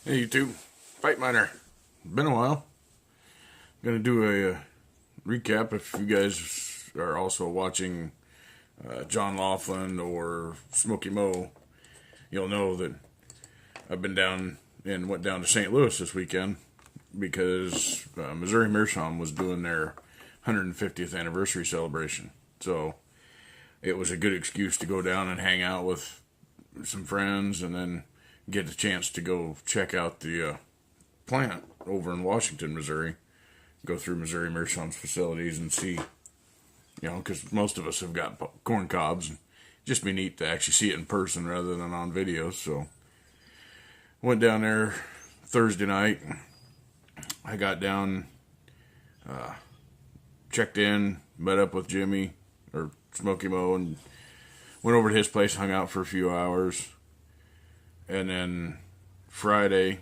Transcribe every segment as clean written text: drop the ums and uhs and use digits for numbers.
Hey YouTube, Fight Miner. Been a while. Gonna do a recap. If you guys are also watching John Laughlin or Smokey Mo, you'll know that I've been down and went down to St. Louis this weekend because Missouri Meerschaum was doing their 150th anniversary celebration. So it was a good excuse to go down and hang out with some friends and then get the chance to go check out the plant over in Washington, Missouri. Go through Missouri Meerschaum's facilities and see, because most of us have got corn cobs. And just be neat to actually see it in person rather than on videos. So went down there Thursday night. I got down, checked in, met up with Jimmy or Smokey Mo, and went over to his place, hung out for a few hours. And then Friday,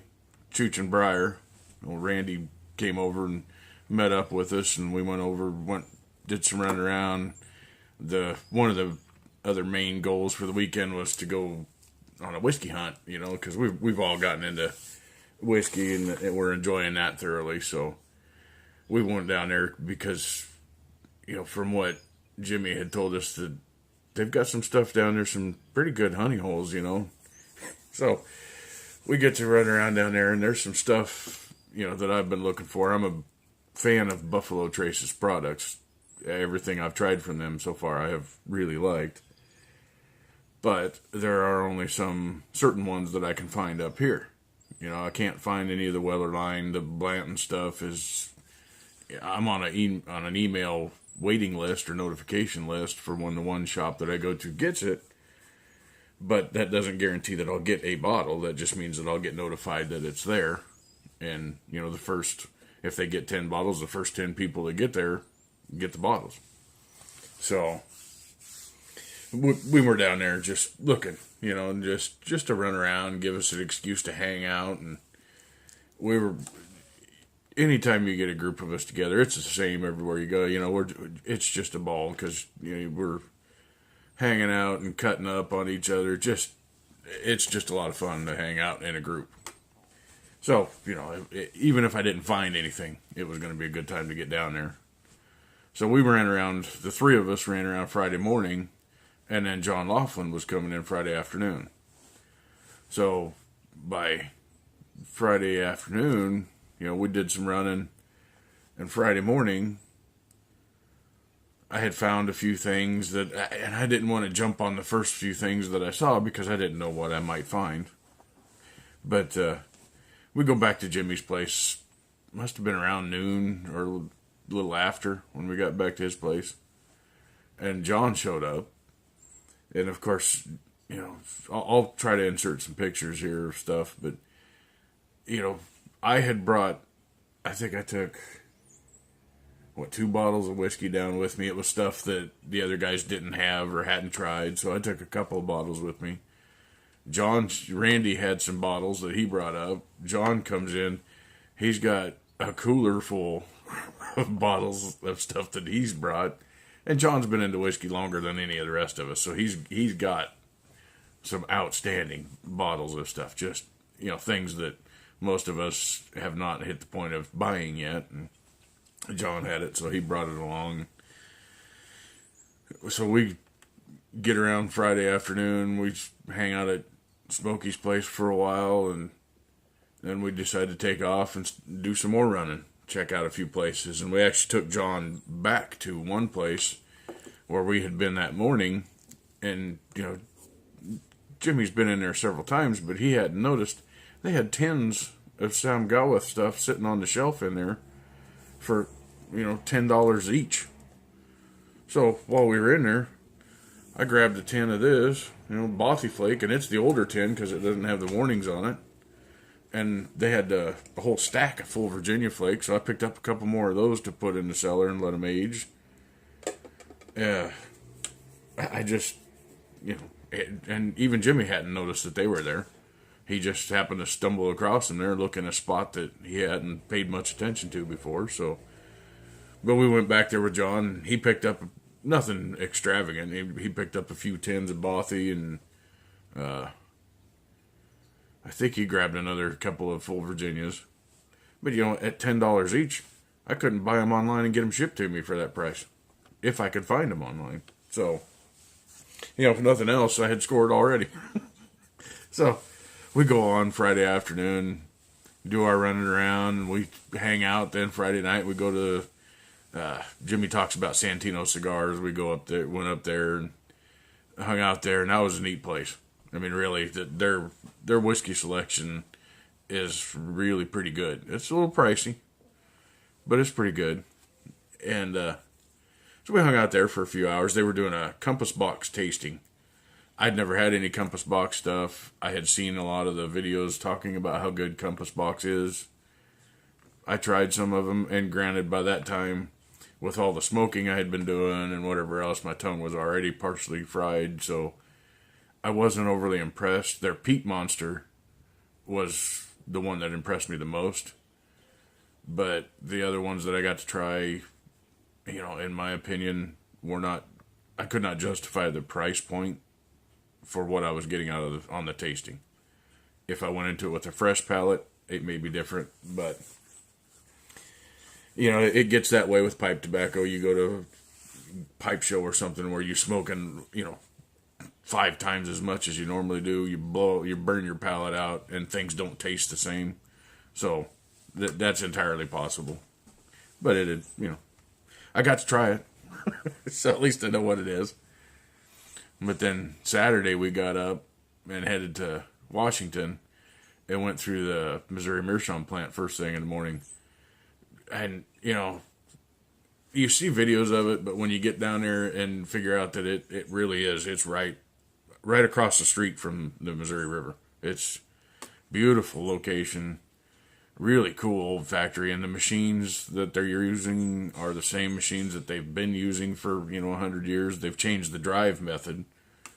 Chooch and Briar, Randy came over and met up with us, and we did some running around. One of the other main goals for the weekend was to go on a whiskey hunt, because we've all gotten into whiskey and we're enjoying that thoroughly. So we went down there because, from what Jimmy had told us, that they've got some stuff down there, some pretty good honey holes, So we get to run around down there, and there's some stuff, that I've been looking for. I'm a fan of Buffalo Trace's products. Everything I've tried from them so far I have really liked. But there are only some certain ones that I can find up here. I can't find any of the Weller line. The Blanton stuff I'm on an email waiting list or notification list for when the one shop that I go to gets it. But that doesn't guarantee that I'll get a bottle. That just means that I'll get notified that it's there. And, if they get 10 bottles, the first 10 people that get there get the bottles. So we were down there just looking, and just to run around, give us an excuse to hang out. And anytime you get a group of us together, it's the same everywhere you go. It's just a ball because, we're hanging out and cutting up on each other. It's just a lot of fun to hang out in a group. So, even if I didn't find anything, it was going to be a good time to get down there. So the three of us ran around Friday morning, and then John Laughlin was coming in Friday afternoon. So by Friday afternoon, we did some running, and Friday morning, I had found a few things and I didn't want to jump on the first few things that I saw because I didn't know what I might find. But we go back to Jimmy's place. Must have been around noon or a little after when we got back to his place. And John showed up. And of course, I'll try to insert some pictures here of stuff. But, I had brought, I think I took 2 bottles of whiskey down with me. It was stuff that the other guys didn't have or hadn't tried, so I took a couple of bottles with me. Randy had some bottles that he brought up. John comes in, he's got a cooler full of bottles of stuff that he's brought, and John's been into whiskey longer than any of the rest of us, so he's got some outstanding bottles of stuff, just, things that most of us have not hit the point of buying yet, and John had it, so he brought it along. So we get around Friday afternoon. We hang out at Smokey's place for a while, and then we decided to take off and do some more running, check out a few places. And we actually took John back to one place where we had been that morning. And, Jimmy's been in there several times, but he hadn't noticed they had tins of Sam Gawith stuff sitting on the shelf in there for, $10 each. So while we were in there, I grabbed a tin of this, Bothy Flake, and it's the older tin because it doesn't have the warnings on it. And they had a whole stack of full Virginia Flakes, so I picked up a couple more of those to put in the cellar and let them age. I just, and even Jimmy hadn't noticed that they were there. He just happened to stumble across them there, looking at a spot that he hadn't paid much attention to before. But we went back there with John, and he picked up nothing extravagant. He picked up a few tins of Bothy and I think he grabbed another couple of full Virginias. But, at $10 each, I couldn't buy them online and get them shipped to me for that price. If I could find them online. So, if nothing else, I had scored already. So, we go on Friday afternoon, do our running around, and we hang out. Then Friday night, we go to, Jimmy talks about Santino cigars. We went up there and hung out there, and that was a neat place. I mean, really, their whiskey selection is really pretty good. It's a little pricey, but it's pretty good. And so we hung out there for a few hours. They were doing a Compass Box tasting. I'd never had any Compass Box stuff. I had seen a lot of the videos talking about how good Compass Box is. I tried some of them, and granted, by that time, with all the smoking I had been doing and whatever else, my tongue was already partially fried, so I wasn't overly impressed. Their Peat Monster was the one that impressed me the most. But the other ones that I got to try, in my opinion, I could not justify the price point for what I was getting on the tasting. If I went into it with a fresh palate, it may be different, but it gets that way with pipe tobacco. You go to a pipe show or something where you're smoking, 5 times as much as you normally do. You burn your palate out, and things don't taste the same. So that's entirely possible. But I got to try it, so at least I know what it is. But then Saturday we got up and headed to Washington and went through the Missouri Meerschaum plant first thing in the morning. And you see videos of it, but when you get down there and figure out that it really is, it's right across the street from the Missouri River. It's beautiful location, really cool old factory, and the machines that they're using are the same machines that they've been using for 100 years. They've changed the drive method.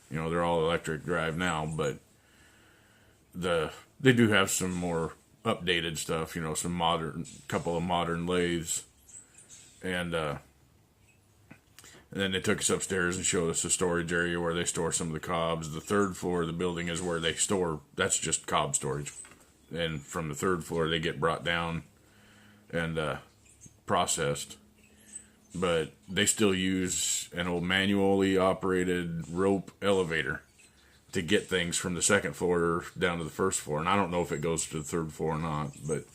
They're all electric drive now, but they do have some more updated stuff. Some couple of modern lathes, and then they took us upstairs and showed us the storage area where they store some of the cobs. The third floor of the building is where they store, that's just cob storage. And from the third floor, they get brought down and processed. But they still use an old manually operated rope elevator to get things from the second floor down to the first floor. And I don't know if it goes to the third floor or not, but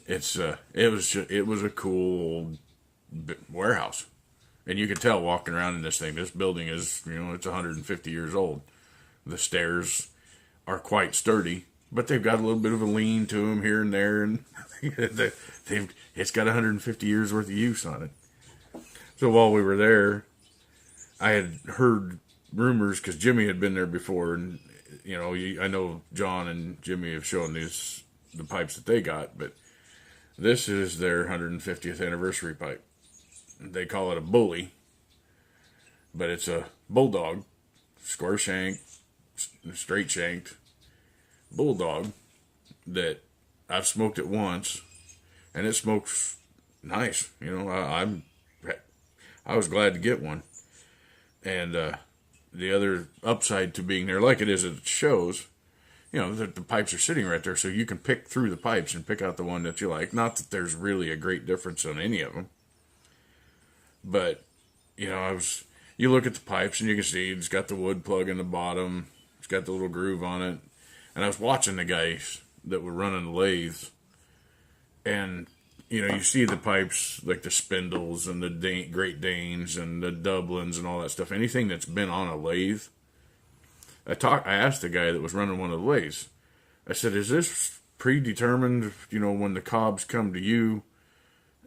it was a cool warehouse. And you could tell walking around in this thing, this building is, it's 150 years old. The stairs are quite sturdy, but they've got a little bit of a lean to them here and there, and it's got 150 years worth of use on it. So while we were there, I had heard rumors, because Jimmy had been there before, and I know John and Jimmy have shown the pipes that they got, but this is their 150th anniversary pipe. They call it a bully, but it's a bulldog, square shanked, straight shanked bulldog that I've smoked it once, and it smokes nice. I was glad to get one. And the other upside to being there, like it is at shows, the pipes are sitting right there, so you can pick through the pipes and pick out the one that you like. Not that there's really a great difference on any of them. But, you look at the pipes and you can see it's got the wood plug in the bottom. It's got the little groove on it. And I was watching the guys that were running the lathes. And, you see the pipes, like the Spindles and the Great Danes and the Dublins and all that stuff. Anything that's been on a lathe. I asked the guy that was running one of the lathes. I said, is this predetermined, when the cobs come to you?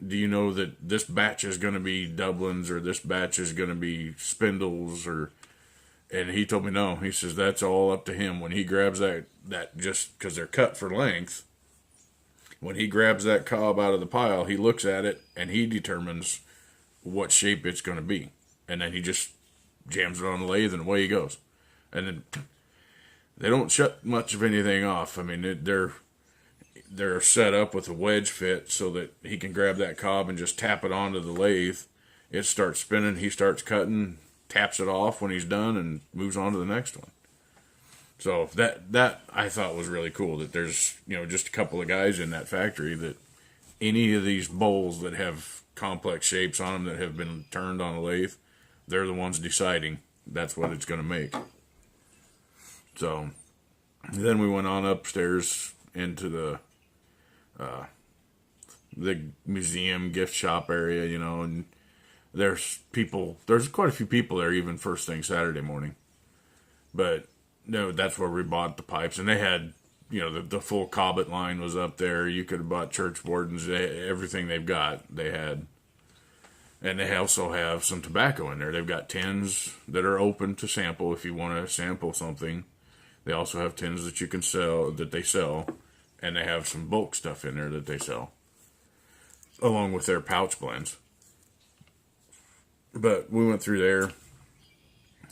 Do you know that this batch is going to be Dublins or this batch is going to be Spindles? And he told me no. He says that's all up to him. When he grabs that just because they're cut for length, when he grabs that cob out of the pile, he looks at it and he determines what shape it's going to be. And then he just jams it on the lathe and away he goes. And then they don't shut much of anything off. I mean, they're set up with a wedge fit so that he can grab that cob and just tap it onto the lathe. It starts spinning. He starts cutting, taps it off when he's done, and moves on to the next one. So that I thought was really cool, that there's, just a couple of guys in that factory that any of these bowls that have complex shapes on them that have been turned on a lathe, they're the ones deciding that's what it's going to make. So then we went on upstairs into the museum gift shop area, and there's quite a few people there even first thing Saturday morning. But no, that's where we bought the pipes, and they had, the full Cobbett line was up there. You could have bought church wardens, everything they've got, they had. And they also have some tobacco in there. They've got tins that are open to sample if you want to sample something. They also have tins that they sell, and they have some bulk stuff in there that they sell, along with their pouch blends. But we went through there,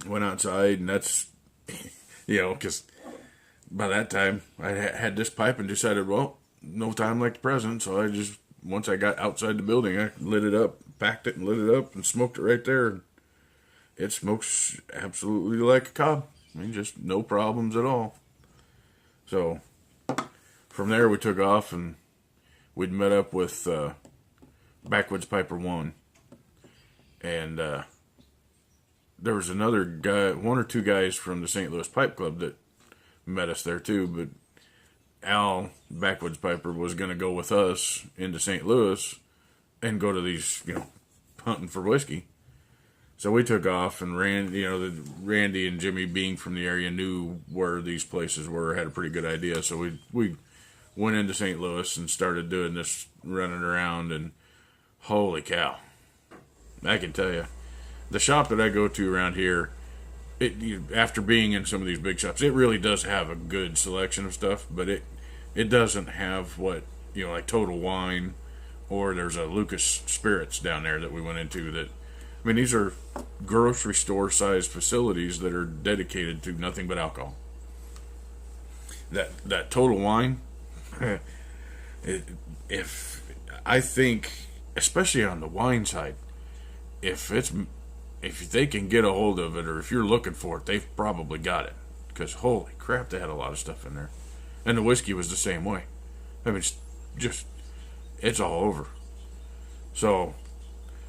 went outside, and that's, because by that time I had this pipe and decided, well, no time like the present. So once I got outside the building, I lit it up, packed it and lit it up and smoked it right there. And it smokes absolutely like a cob. Just no problems at all. So from there we took off, and we'd met up with Backwoods Piper 1. And there was another guy, one or two guys from the St. Louis Pipe Club that met us there too. But Al, Backwoods Piper, was going to go with us into St. Louis and go to these, hunting for whiskey. So we took off, and Randy and Jimmy, being from the area, knew where these places were, had a pretty good idea. So we went into St. Louis and started doing this, running around, and holy cow. I can tell you, the shop that I go to around here, after being in some of these big shops, it really does have a good selection of stuff, but it doesn't have what, like Total Wine, or there's a Lucas Spirits down there that we went into that, these are grocery store sized facilities that are dedicated to nothing but alcohol. That Total Wine, I think, especially on the wine side, if they can get a hold of it, or if you're looking for it, they've probably got it. Because holy crap, they had a lot of stuff in there. And the whiskey was the same way. It's all over. So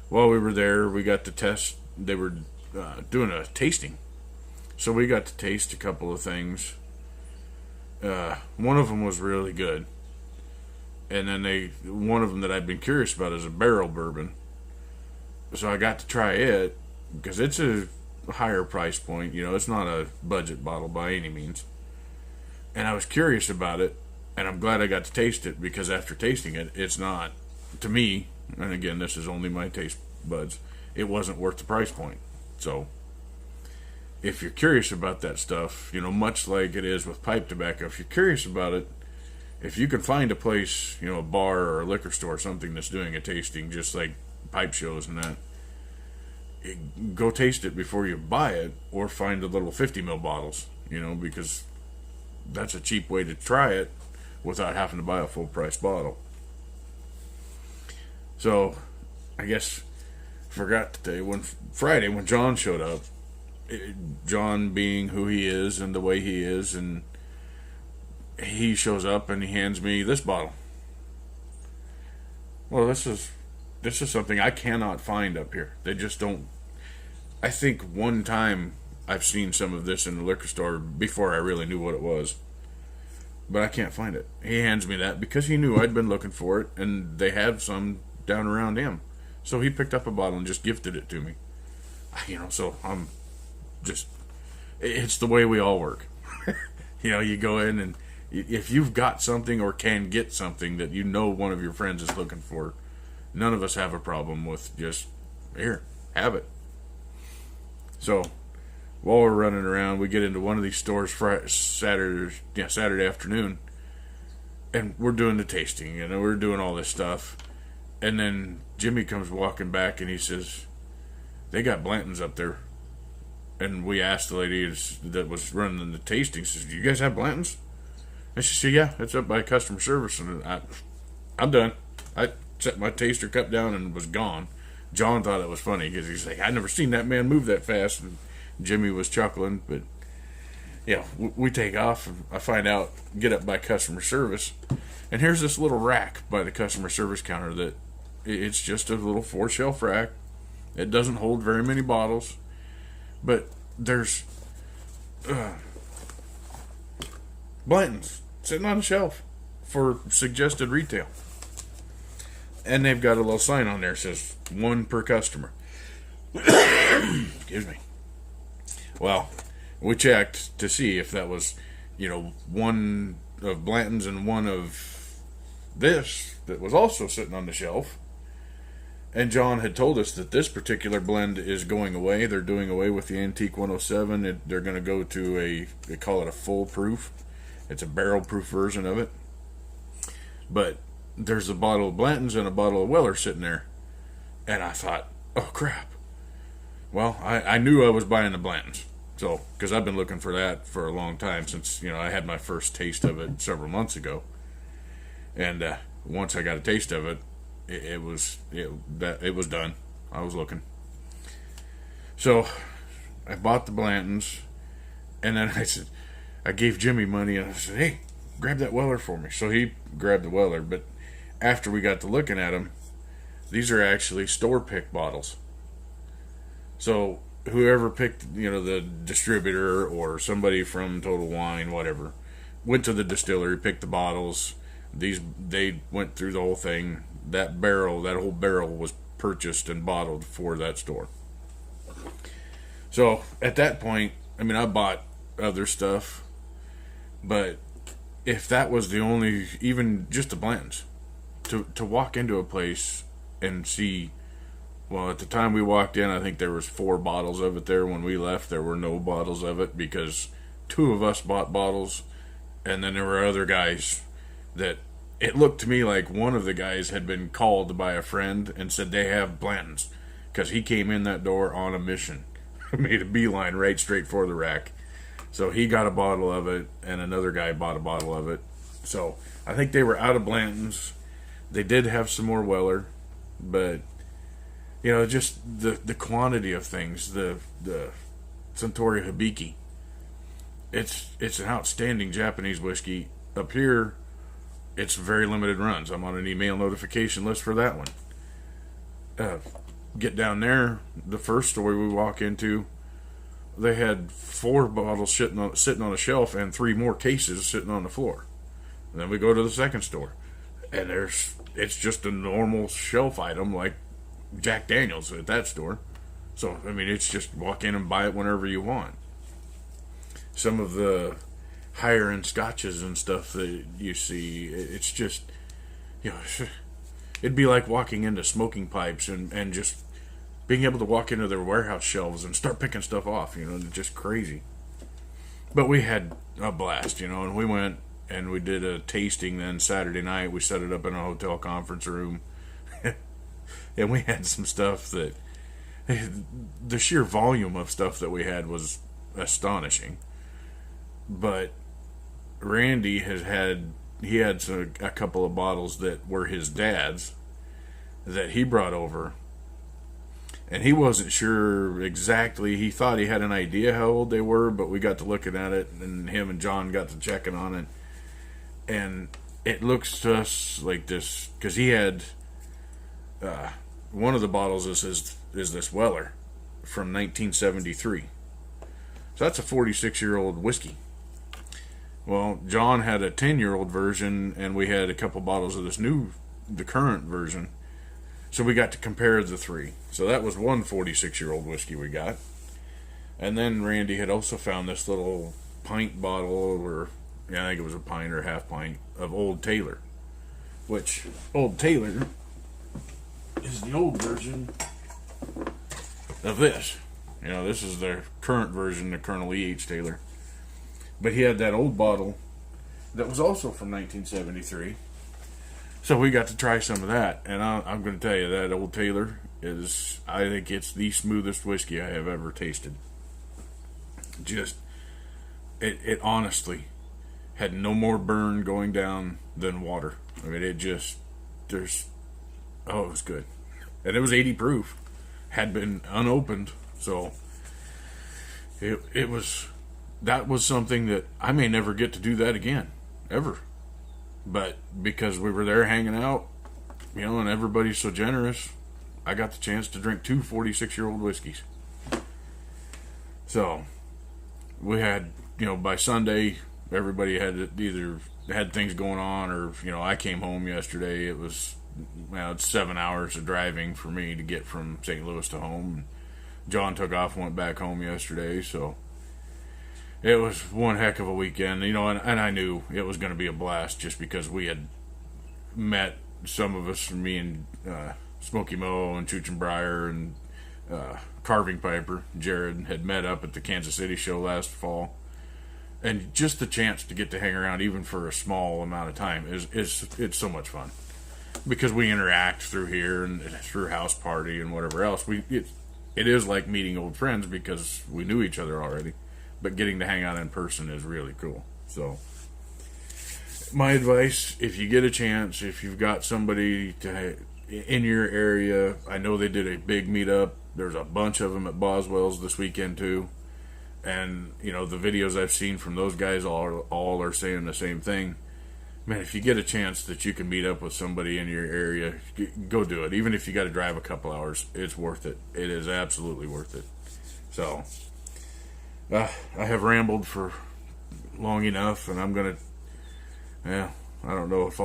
while we were there, we got to test. They were doing a tasting, so we got to taste a couple of things. One of them was really good, and then one of them that I'd been curious about is a barrel bourbon. So I got to try it because it's a higher price point. It's not a budget bottle by any means, and I was curious about it, and I'm glad I got to taste it, because after tasting it, it's not, to me. And again, this is only my taste buds, it wasn't worth the price point. So if you're curious about that stuff, much like it is with pipe tobacco, if you're curious about it, if you can find a place, a bar or a liquor store, something that's doing a tasting, just like pipe shows and that, go taste it before you buy it, or find the little 50 ml bottles, because that's a cheap way to try it without having to buy a full price bottle. So, I guess, forgot to tell you, when John showed up, John being who he is and the way he is, and he shows up and he hands me this bottle. Well, this is something I cannot find up here. They just don't. I think one time I've seen some of this in the liquor store before I really knew what it was, but I can't find it. He hands me that because he knew I'd been looking for it, and they had some down around him. So he picked up a bottle and just gifted it to me. So I'm just, it's the way we all work. You go in, and if you've got something or can get something that one of your friends is looking for, none of us have a problem with just, here, have it. So while we're running around, we get into one of these stores Saturday afternoon, and we're doing the tasting, we're doing all this stuff. And then Jimmy comes walking back, and he says, they got Blanton's up there. And we asked the lady that was running the tasting, says, do you guys have Blanton's? And she said, yeah, it's up by customer service. And I'm done. I set my taster cup down and was gone. John thought it was funny because he's like, I've never seen that man move that fast. And Jimmy was chuckling, but we take off, and I find out, get up by customer service, and here's this little rack by the customer service counter that it's just a little 4-shelf rack. It doesn't hold very many bottles, but there's Blanton's sitting on a shelf for suggested retail. And they've got a little sign on there that says 1 per customer. Excuse me. Well, we checked to see if that was, 1 of Blanton's and 1 of this that was also sitting on the shelf. And John had told us that this particular blend is going away. They're doing away with the Antique 107. They're going to go to they call it a full proof. It's a barrel proof version of it. But there's a bottle of Blanton's and a bottle of Weller sitting there. And I thought, oh crap. Well, I knew I was buying the Blanton's. So, because I've been looking for that for a long time since, I had my first taste of it several months ago. And once I got a taste of it, it was done. I was looking. So, I bought the Blanton's, and then I gave Jimmy money, and I said, hey, grab that Weller for me. So he grabbed the Weller, but after we got to looking at them, these are actually store-picked bottles. So whoever picked, the distributor or somebody from Total Wine, whatever, went to the distillery, picked the bottles. They went through the whole thing. That whole barrel was purchased and bottled for that store. So at that point, I bought other stuff, but if that was the only, even just the blends, to walk into a place and see, well, at the time we walked in, I think there was 4 bottles of it there. When we left, there were no bottles of it because 2 of us bought bottles, and then there were other guys that it looked to me like one of the guys had been called by a friend and said they have Blanton's because he came in that door on a mission. Made a beeline right straight for the rack. So he got a bottle of it, and another guy bought a bottle of it. So I think they were out of Blanton's. They did have some more Weller, but just the quantity of things, the Suntory Hibiki. It's an outstanding Japanese whiskey. Up here, it's very limited runs. I'm on an email notification list for that one. Get down there, the first store we walk into, they had 4 bottles sitting on a shelf and 3 more cases sitting on the floor. And then we go to the second store, and it's just a normal shelf item like Jack Daniels at that store. So, it's just walk in and buy it whenever you want. Some of the higher end scotches and stuff that you see, it's just, it'd be like walking into Smoking Pipes and just being able to walk into their warehouse shelves and start picking stuff off, just crazy. But we had a blast, and we went and we did a tasting then Saturday night. We set it up in a hotel conference room. And we had some stuff that, the sheer volume of stuff that we had was astonishing. But Randy had a couple of bottles that were his dad's that he brought over. And he wasn't sure exactly. He thought he had an idea how old they were, but we got to looking at it, and him and John got to checking on it. And it looks to us like this, because he had one of the bottles is this Weller from 1973. So that's a 46-year-old whiskey. Well, John had a 10-year-old version, and we had a couple bottles of the current version. So we got to compare the 3. So that was one 46-year-old whiskey we got. And then Randy had also found this little pint bottle, I think it was a pint or half pint, of Old Taylor. Which, Old Taylor is the old version of this. This is the current version, the Colonel E.H. Taylor. But he had that old bottle that was also from 1973. So we got to try some of that. And I'm going to tell you, that Old Taylor I think it's the smoothest whiskey I have ever tasted. Just, it honestly had no more burn going down than water. It was good. And it was 80 proof. Had been unopened. So it was that was something that I may never get to do that again, ever. But because we were there hanging out, and everybody's so generous, I got the chance to drink two 46-year-old whiskeys. So we had, by Sunday, everybody had either had things going on, or I came home yesterday. It was, it's 7 hours of driving for me to get from St. Louis to home. John took off and went back home yesterday, so it was one heck of a weekend, and I knew it was going to be a blast just because we had met, some of us, me and Smokey Mo and Chooch and Briar and Carving Piper, Jared, had met up at the Kansas City show last fall. And just the chance to get to hang around even for a small amount of time it's so much fun. Because we interact through here and through house party and whatever else. It is like meeting old friends because we knew each other already. But getting to hang out in person is really cool. So my advice, if you get a chance, if you've got somebody in your area, I know they did a big meetup. There's a bunch of them at Boswell's this weekend too. And, the videos I've seen from those guys all are saying the same thing. Man, if you get a chance that you can meet up with somebody in your area, go do it. Even if you got to drive a couple hours, it's worth it. It is absolutely worth it. So, I have rambled for long enough, and I'm going to, I don't know if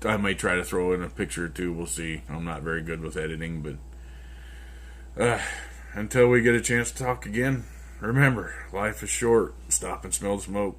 I may try to throw in a picture or two. We'll see. I'm not very good with editing, but until we get a chance to talk again, remember, life is short. Stop and smell the smoke.